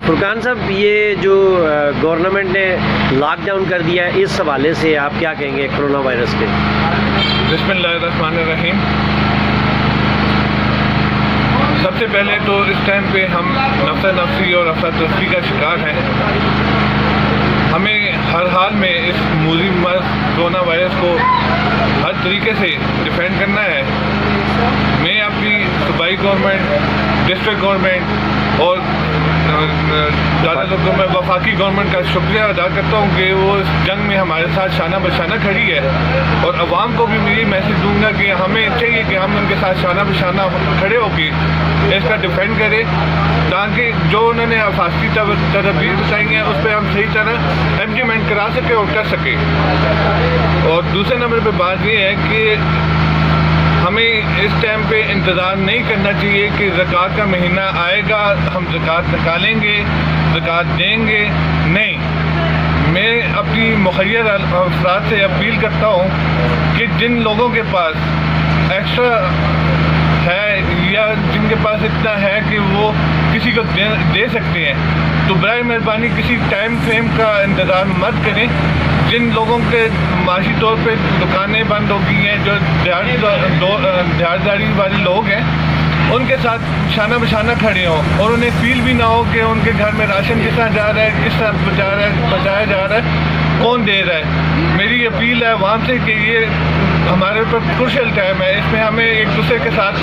فرقان صاحب، یہ جو گورنمنٹ نے لاک ڈاؤن کر دیا ہے، اس حوالے سے آپ کیا کہیں گے کرونا وائرس کے؟ بسم اللہ الرحمن الرحیم۔ سب سے پہلے تو اس ٹائم پہ ہم نفس نفسی اور افراتفری کا شکار ہیں۔ ہمیں ہر حال میں اس موذی مرض کرونا وائرس کو ہر طریقے سے ڈیفینڈ کرنا ہے۔ میں اپنی صوبائی گورنمنٹ، ڈسٹرکٹ گورنمنٹ اور میں وفاقی گورنمنٹ کا شکریہ ادا کرتا ہوں کہ وہ اس جنگ میں ہمارے ساتھ شانہ بشانہ کھڑی ہے، اور عوام کو بھی میں یہ میسیج دوں گا کہ ہمیں چاہیے کہ ہم ان کے ساتھ شانہ بشانہ کھڑے ہو کے اس کا ڈیفینڈ کریں، تاکہ جو انہوں نے حفاظتی تدابیر بتائی ہیں اس پہ ہم صحیح طرح امپلیمنٹ کرا سکیں اور کر سکیں۔ اور دوسرے نمبر پہ بات یہ ہے کہ ہمیں اس ٹائم پہ انتظار نہیں کرنا چاہیے کہ زکوٰۃ کا مہینہ آئے گا ہم زکوٰۃ نکالیں گے، زکوٰۃ دیں گے۔ نہیں، میں اپنی مخیر افراد سے اپیل کرتا ہوں کہ جن لوگوں کے پاس ایکسٹرا ہے یا جن کے پاس اتنا ہے کہ وہ کسی کو دے سکتے ہیں، تو برائے مہربانی کسی ٹائم فریم کا انتظار مت کریں۔ جن لوگوں کے معاشی طور پہ دکانیں بند ہو گئی ہیں، جو دیہاتداری والے لوگ ہیں، ان کے ساتھ شانہ بشانہ کھڑے ہوں اور انہیں فیل بھی نہ ہو کہ ان کے گھر میں راشن کس طرح جا رہا ہے، کس طرح پہنچایا جا رہا ہے، کون دے رہا ہے۔ میری اپیل ہے عوام سے کہ یہ ہمارے اوپر کروشل ٹائم ہے، اس میں ہمیں ایک دوسرے کے ساتھ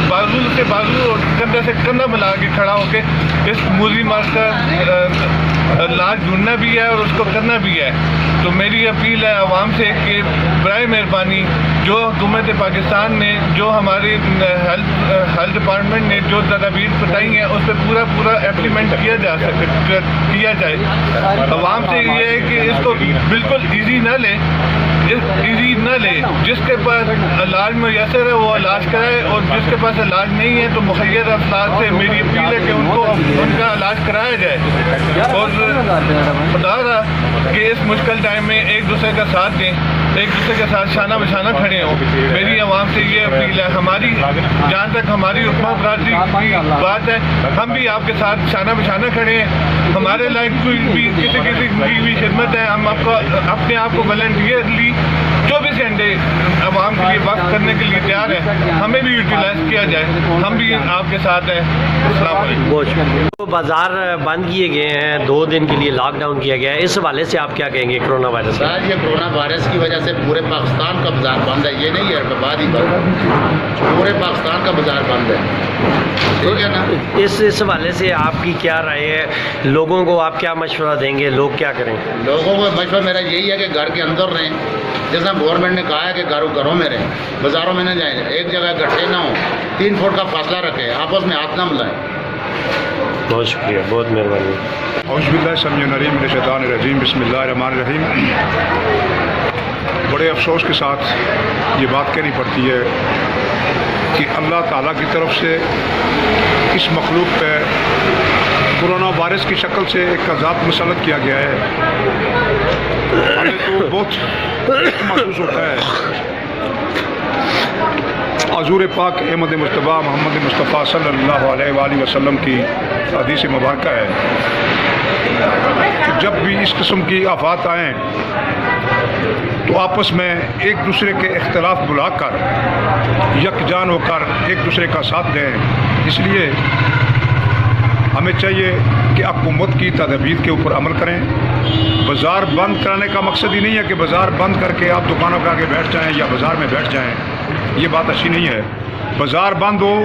بازو سے بازو اور کندھا سے کندھا ملا کے کھڑا ہو کے اس موذی مرض کا علاج ڈھونڈنا بھی ہے اور اس کو کرنا بھی ہے۔ تو میری اپیل ہے عوام سے کہ برائے مہربانی جو حکومت پاکستان نے، جو ہماری ہیلتھ ڈپارٹمنٹ نے جو تدابیر بتائی ہیں اس پہ پورا امپلیمنٹ کیا جائے۔ عوام سے یہ ہے کہ اس کو بالکل ایزی نہ لے، جس کے پاس علاج میسر ہے وہ علاج کرائے، اور جس کے پاس علاج نہیں ہے تو مخیر افراد سے میری اپیل ہے کہ ان کا علاج کرایا جائے، اور خدا رہا کہ اس مشکل ٹائم میں ایک دوسرے کا ساتھ دیں، ایک دوسرے کے ساتھ شانہ بشانہ کھڑے ہوں۔ میری عوام سے یہ اپیل ہے، ہماری جہاں تک ہماری حکومت برادری کی بات ہے، ہم بھی آپ کے ساتھ شانہ بشانہ کھڑے ہیں۔ ہمارے لائق کوئی بھی کسی کی بھی خدمت ہے، ہم اپنے آپ کو والنٹیئرلی 24 گھنٹے عوام کے لیے وقت کرنے کے لیے تیار ہیں، ہمیں بھی یوٹیلائز کیا جائے، ہم بھی آپ کے ساتھ ہیں۔ السلام علیکم۔ بازار بند کیے گئے ہیں، 2 دن کے لیے لاک ڈاؤن کیا گیا ہے، اس حوالے سے آپ کیا کہیں گے کرونا وائرس؟ سر، یہ کرونا وائرس کی وجہ سے پورے پاکستان کا بازار بند ہے، یہ نہیں ہے بات ہی بند، پورے پاکستان کا بازار بند ہے، ٹھیک ہے نا۔ اس حوالے سے آپ کی کیا رائے ہے؟ لوگوں کو آپ کیا مشورہ دیں گے؟ لوگ کیا کریں؟ لوگوں کو مشورہ میرا یہی ہے کہ گھر کے اندر رہیں، جیسا گورنمنٹ نے کہا ہے کہ گھروں میں رہیں، بازاروں میں نہ جائیں، ایک جگہ اکٹھے نہ ہوں، 3 فٹ کا فاصلہ رکھیں، آپس میں ہاتھ نہ ملائیں۔ بہت شکریہ، بہت مہربانی۔ اعوذ باللہ السمیع العلیم من الشیطان الرجیم، بسم اللہ الرحمن الرحیم۔ بڑے افسوس کے ساتھ یہ بات کہنی پڑتی ہے کہ اللہ تعالیٰ کی طرف سے اس مخلوق پہ کرونا وائرس کی شکل سے ایک عذاب مسلط کیا گیا ہے۔ ہمیں تو بہت محسوس ہوتا ہے۔ حضور پاک احمد مصطفیٰ محمد مصطفیٰ صلی اللہ علیہ وآلہ وسلم کی حدیث مبارکہ ہے کہ جب بھی اس قسم کی آفات آئیں تو آپس میں ایک دوسرے کے اختلاف بلا کر یکجان ہو کر ایک دوسرے کا ساتھ دیں۔ اس لیے ہمیں چاہیے کہ حکومت کی تدابیر کے اوپر عمل کریں۔ بازار بند کرانے کا مقصد ہی نہیں ہے کہ بازار بند کر کے آپ دکانوں پہ آگے بیٹھ جائیں یا بازار میں بیٹھ جائیں، یہ بات اچھی نہیں ہے۔ بازار بند ہو،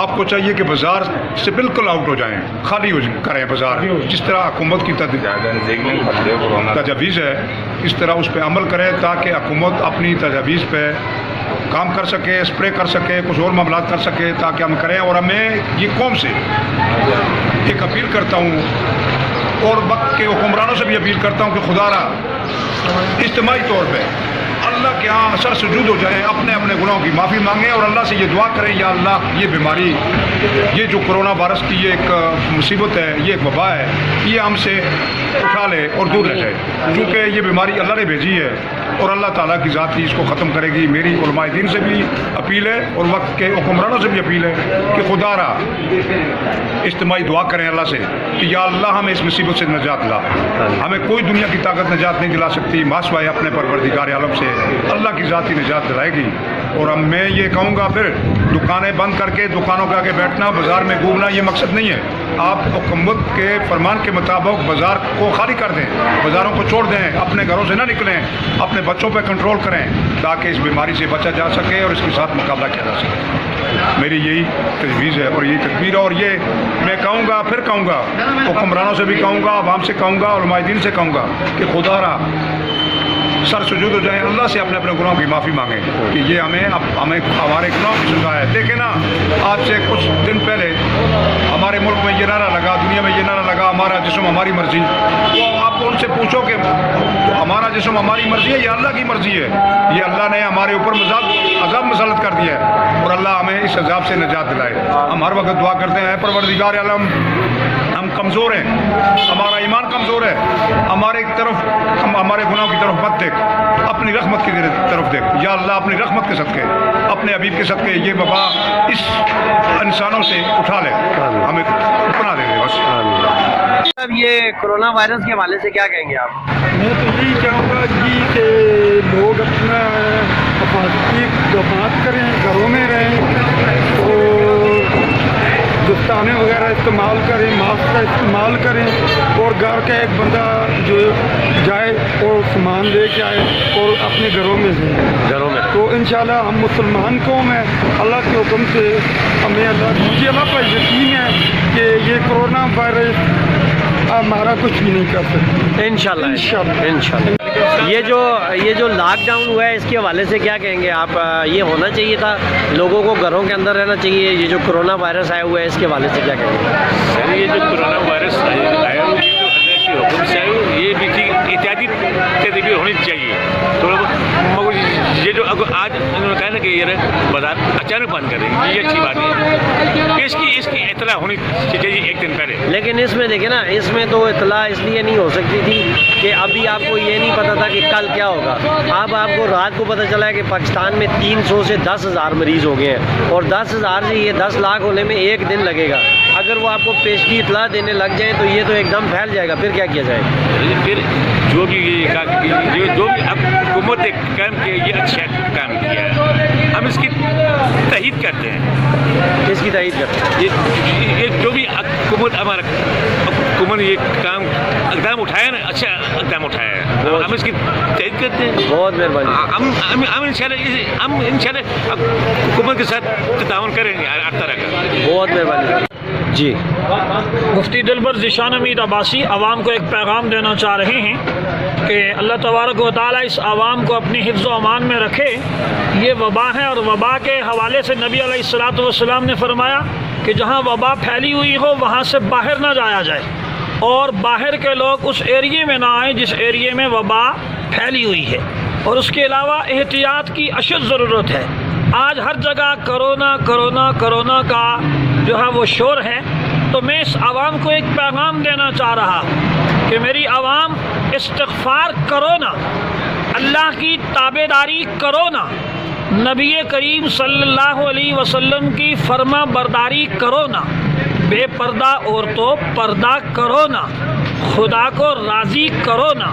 آپ کو چاہیے کہ بازار سے بالکل آؤٹ ہو جائیں، خالی کریں بازار، جس طرح حکومت کی تجاویز ہے اس طرح اس پہ عمل کریں، تاکہ حکومت اپنی تجاویز پہ کام کر سکے، اسپرے کر سکے، کچھ اور معاملات کر سکے، تاکہ ہم کریں۔ اور میں یہ قوم سے ایک اپیل کرتا ہوں اور وقت کے حکمرانوں سے بھی اپیل کرتا ہوں کہ خدا را اجتماعی طور پہ اللہ کے ہاں سر سجود ہو جائیں، اپنے اپنے گناہوں کی معافی مانگیں اور اللہ سے یہ دعا کریں، یا اللہ یہ بیماری، یہ جو کرونا وائرس کی یہ ایک مصیبت ہے، یہ ایک وبا ہے، یہ ہم سے اٹھا لے اور دور لے جائے، کیونکہ یہ بیماری اللہ نے بھیجی ہے۔ اور اللہ تعالیٰ کی ذات ہی اس کو ختم کرے گی. میری علماء دین سے بھی اپیل ہے اور وقت کے حکمرانوں سے بھی اپیل ہے کہ خدا را اجتماعی دعا کریں اللہ سے کہ یا اللہ ہمیں اس مصیبت سے نجات لا. ہمیں کوئی دنیا کی طاقت نجات نہیں دلا سکتی ماسوائے اپنے پروردگار عالم سے. اللہ کی ذات ہی نجات دلائے گی. اور اب میں یہ کہوں گا پھر دکانیں بند کر کے دکانوں کے آگے بیٹھنا بازار میں گھومنا یہ مقصد نہیں ہے. آپ حکومت کے فرمان کے مطابق بازار کو خالی کر دیں, بازاروں کو چھوڑ دیں, اپنے گھروں سے نہ نکلیں, اپنے بچوں پہ کنٹرول کریں تاکہ اس بیماری سے بچا جا سکے اور اس کے ساتھ مقابلہ کیا جا سکے. میری یہی تجویز ہے اور یہی تدبیر ہے. اور یہ میں کہوں گا پھر کہوں گا حکمرانوں سے بھی کہوں گا, عوام سے کہوں گا, علماء دین سے کہوں گا کہ خدا را سر سجود ہو جائیں, اللہ سے اپنے گناہوں کی معافی مانگیں کہ یہ ہمیں ہمارے گناہوں کی سزا ہے. دیکھیں نا آج سے کچھ دن پہلے ہمارے ملک میں یہ نعرہ لگا, دنیا میں یہ نعرہ لگا, ہمارا جسم ہماری مرضی. تو آپ ان سے پوچھو کہ ہمارا جسم ہماری مرضی ہے یا اللہ کی مرضی ہے؟ یہ اللہ نے ہمارے اوپر عذاب مسلط کر دیا ہے اور اللہ ہمیں اس عذاب سے نجات دلائے. ہم ہر وقت دعا کرتے ہیں پروردگار عالم ہم کمزور ہیں, ہمارا ایمان کمزور ہے, ہمارے گناہوں کی طرف مت دیکھ, اپنی رحمت کی طرف دیکھ. یا اللہ اپنی رحمت کے صدقے, اپنے حبیب کے صدقے یہ وبا اس انسانوں سے اٹھا لے, ہمیں اپنا دے دے بس. اب یہ کرونا وائرس کے حوالے سے کیا کہیں گے آپ؟ میں تو یہی چاہوں گا جی کہ لوگ اپنا حفاظتی اقدامات کریں, گھروں میں رہیں اور دستانے وغیرہ استعمال کریں, ماسک کا استعمال کریں اور گھر کا ایک بندہ جو جائے اور سامان لے کے آئے اور اپنے گھروں میں رہیں. تو انشاءاللہ ہم مسلمان قوم ہیں, اللہ کے حکم سے ہمیں اللہ پر یقین ہے کہ یہ کرونا وائرس ہمارا کچھ بھی نہیں کر سکتے انشاءاللہ. یہ جو لاک ڈاؤن ہوا ہے اس کے حوالے سے کیا کہیں گے آپ؟ یہ ہونا چاہیے تھا, لوگوں کو گھروں کے اندر رہنا چاہیے. یہ جو کرونا وائرس آیا ہوا ہے اس کے حوالے سے کیا کہیں گے؟ سر یہ جو کرونا وائرس آیا ہے یہ حکم سے آئے, یہ بھی احتیاطی تدابیر ہونی چاہیے تھوڑا بہت. یہ جو آج انہوں نے کہا نا کہ یہ بازار اچانک بند کر رہے ہیں, یہ اچھی بات ہے. اس کی اطلاع ہونی چاہیے ایک دن پہلے. لیکن اس میں دیکھیں نا, اس میں تو اطلاع اس لیے نہیں ہو سکتی تھی کہ ابھی آپ کو یہ نہیں پتہ تھا کہ کل کیا ہوگا. اب آپ کو رات کو پتہ چلا ہے کہ پاکستان میں 300 سے 10,000 مریض ہو گئے ہیں اور 10,000 سے یہ 10 لاکھ ہونے میں ایک دن لگے گا. اگر وہ آپ کو پیشگی اطلاع دینے لگ جائیں تو یہ تو ایک دم پھیل جائے گا. پھر کیا کیا جائے؟ پھر جو بھی اب حکومت نے کام کیا یہ اچھا کام کیا ہے, ہم اس کی تائید کرتے ہیں. اس کی تائید کرتے ہیں. یہ جو بھی حکومت یہ کام اقدام اٹھایا نا, اچھا اقدام اٹھایا ہے, ہم اس کی تائید کرتے ہیں. بہت مہربانی. ہم انشاءاللہ حکومت کے ساتھ تعاون کریں گے ہر طرح کا. بہت مہربانی جی. مفتی دلبر ذیشان امید عباسی عوام کو ایک پیغام دینا چاہ رہے ہیں کہ اللہ تبارک و تعالیٰ اس عوام کو اپنی حفظ و امان میں رکھے. یہ وبا ہے اور وبا کے حوالے سے نبی علیہ الصلوۃ والسلام نے فرمایا کہ جہاں وبا پھیلی ہوئی ہو وہاں سے باہر نہ جایا جائے اور باہر کے لوگ اس ایریے میں نہ آئیں جس ایریے میں وبا پھیلی ہوئی ہے. اور اس کے علاوہ احتیاط کی اشد ضرورت ہے. آج ہر جگہ کرونا کا جو ہے وہ شور ہے. تو میں اس عوام کو ایک پیغام دینا چاہ رہا کہ میری عوام استغفار کرو نا, اللہ کی تابعداری کرو نا, نبی کریم صلی اللہ علیہ وسلم کی فرما برداری کرو نا, بے پردہ عورتوں پردہ کرو نا, خدا کو راضی کرو نا.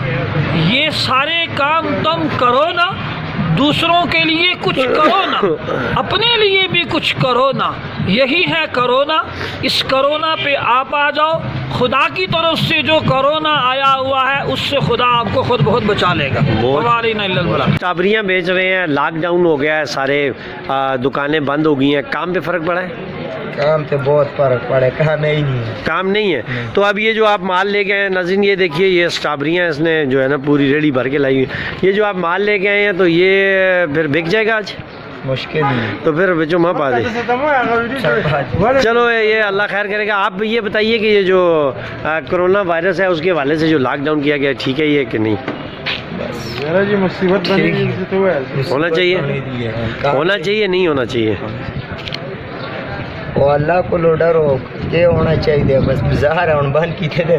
یہ سارے کام تم کرو نا, دوسروں کے لیے کچھ کرو نا, اپنے لیے بھی کچھ کرو نا. یہی ہے کرونا. اس کرونا پہ آپ آ جاؤ. خدا کی طرف سے جو کرونا آیا ہوا ہے اس سے خدا آپ کو خود بہت بچا لے گا. چابریاں بیچ رہے ہیں, لاک ڈاؤن ہو گیا ہے, سارے دکانیں بند ہو گئی ہیں, کام پہ فرق پڑا ہے؟ کام سے بہت فرق پڑا ہے, کام نہیں ہے. تو اب یہ جو آپ مال لے گئے ہیں ناظرین, یہ دیکھیے یہ اسٹرابریاں اس نے جو ہے نا پوری ریڑھی بھر کے لائی ہوئی. یہ جو آپ مال لے کے آئے ہیں تو یہ پھر بک جائے گا آج؟ مشکل ہے. تو پھر بچوں ماں پا دے. چلو یہ اللہ خیر کرے گا. آپ یہ بتائیے کہ یہ جو کرونا وائرس ہے اس کے حوالے سے جو لاک ڈاؤن کیا گیا ٹھیک ہے یہ کہ نہیں؟ جی مصیبت ہونا چاہیے نہیں ہونا چاہیے؟ وہ اللہ کو لو ڈرو, یہ ہونا چاہیے. بس بازار بند کی تھے.